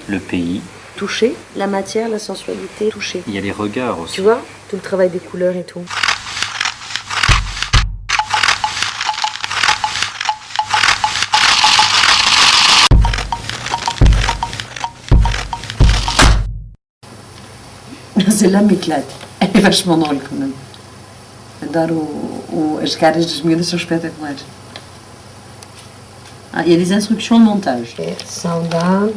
le pays. Toucher, la matière, la sensualité, toucher. Il y a les regards aussi. Tu vois, tout le travail des couleurs et tout. Celle-là m'éclate. Elle est vachement drôle quand même. Adoro as caras das miúdas são espetaculares. Ah, il y a des instructions de montage. Saudade.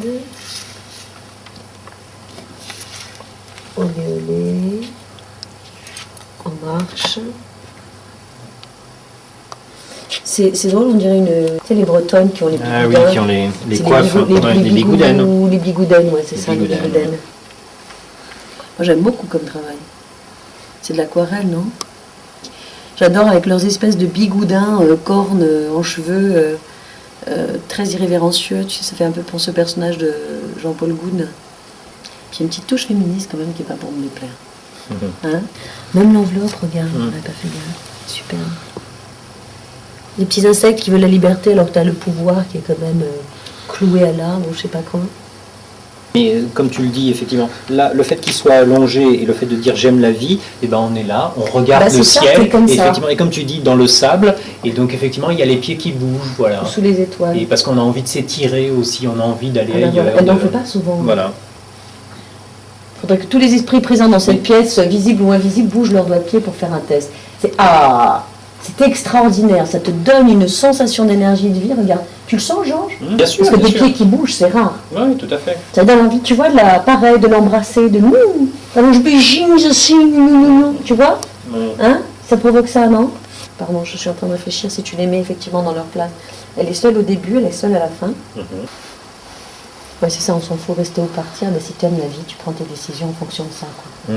Olé olé. En marche. C'est drôle, on dirait c'est les Bretonnes qui ont les bigoudens. Ah oui, qui ont les coiffes, les bigoudaines. Les bigoudaines, ouais, c'est ça, les bigoudaines. Moi j'aime beaucoup comme travail. C'est de l'aquarelle, non? J'adore avec leurs espèces de bigoudins, cornes en cheveux, très irrévérencieux. Tu sais, ça fait un peu penser au personnage de Jean-Paul Goude. Puis il y a une petite touche féministe quand même qui n'est pas pour me déplaire. Hein? Même l'enveloppe, regarde, on n'a pas fait gaffe. Superbe. Les petits insectes qui veulent la liberté alors que tu as le pouvoir qui est quand même cloué à l'arbre ou je sais pas quoi. Mais comme tu le dis, effectivement, là, le fait qu'il soit allongé et le fait de dire j'aime la vie, eh ben on est là, on regarde le ciel, et comme tu dis, dans le sable, et donc effectivement il y a les pieds qui bougent, voilà. Sous les étoiles. Et parce qu'on a envie de s'étirer aussi, on a envie d'aller ailleurs. Elle n'en fait pas souvent. Voilà. Il faudrait que tous les esprits présents dans cette pièce, visibles ou invisibles, bougent leurs doigts de pied pour faire un test. C'est extraordinaire, ça te donne une sensation d'énergie de vie, regarde. Tu le sens, Georges? Bien sûr. Parce que des pieds qui bougent, c'est rare. Oui, tout à fait. Ça donne envie, tu vois, pareil, de l'embrasser, de alors je bégine aussi, tu vois? Hein? Ça provoque ça, non? Pardon, je suis en train de réfléchir si tu les mets effectivement dans leur place. Elle est seule au début, elle est seule à la fin. Ouais, c'est ça, on s'en fout, rester ou partir, mais si tu aimes la vie, tu prends tes décisions en fonction de ça, quoi.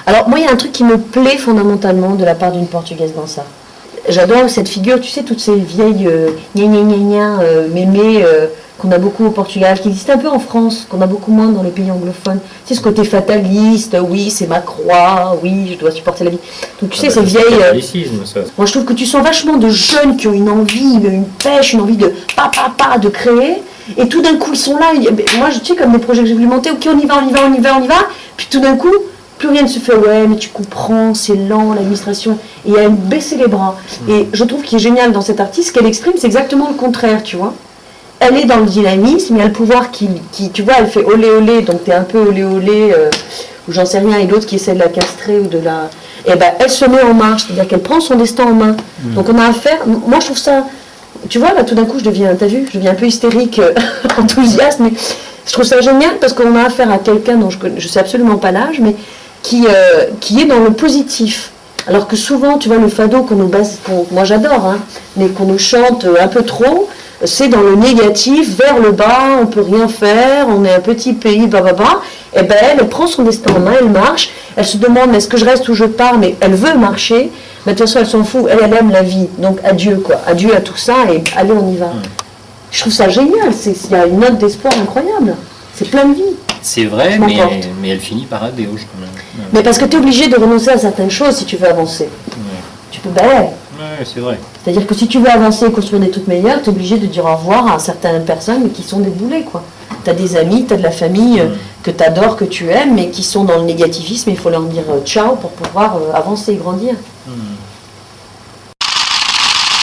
Alors, moi, il y a un truc qui me plaît fondamentalement de la part d'une Portugaise dans ça. J'adore cette figure, tu sais, toutes ces vieilles mémés qu'on a beaucoup au Portugal, qui existent un peu en France, qu'on a beaucoup moins dans les pays anglophones. Tu sais, ce côté fataliste, oui, c'est ma croix, oui, je dois supporter la vie. Donc, tu sais, ces vieilles... Ça. Moi, je trouve que tu sens vachement de jeunes qui ont une envie, une pêche, une envie de de créer. Et tout d'un coup, ils sont là. Moi, tu sais, comme des projets que j'ai voulu monter, ok, on y va. Puis tout d'un coup... Plus rien ne se fait, ouais, mais tu comprends, c'est lent, l'administration, et elle baisser les bras. Et je trouve qu'il est génial dans cette artiste, ce qu'elle exprime, c'est exactement le contraire, tu vois. Elle est dans le dynamisme, il y a le pouvoir qui tu vois, elle fait olé olé, donc t'es un peu olé olé, ou j'en sais rien, et l'autre qui essaie de la castrer ou de la... Et ben, elle se met en marche, c'est-à-dire qu'elle prend son destin en main. Donc on a affaire, moi je trouve ça, tu vois, là tout d'un coup je deviens un peu hystérique, enthousiaste, mais je trouve ça génial parce qu'on a affaire à quelqu'un dont je sais absolument pas l'âge, mais qui est dans le positif. Alors que souvent, tu vois, le fado qu'on nous base, moi j'adore, hein, mais qu'on nous chante un peu trop, c'est dans le négatif, vers le bas, on peut rien faire, on est un petit pays, et ben elle prend son destin en main, elle marche, elle se demande est-ce que je reste ou je pars, mais elle veut marcher, mais de toute façon elle s'en fout, elle aime la vie, donc adieu quoi, adieu à tout ça et allez on y va. Je trouve ça génial, il y a une note d'espoir incroyable, c'est plein de vie. C'est vrai, mais elle finit par adéoge quand même. Mais parce que tu es obligé de renoncer à certaines choses si tu veux avancer. Tu peux, ouais, c'est vrai. C'est-à-dire que si tu veux avancer et construire des trucs meilleures, tu es obligé de dire au revoir à certaines personnes qui sont des boulets, quoi. Tu as des amis, tu as de la famille que tu adores, que tu aimes, mais qui sont dans le négativisme, il faut leur dire ciao pour pouvoir avancer et grandir.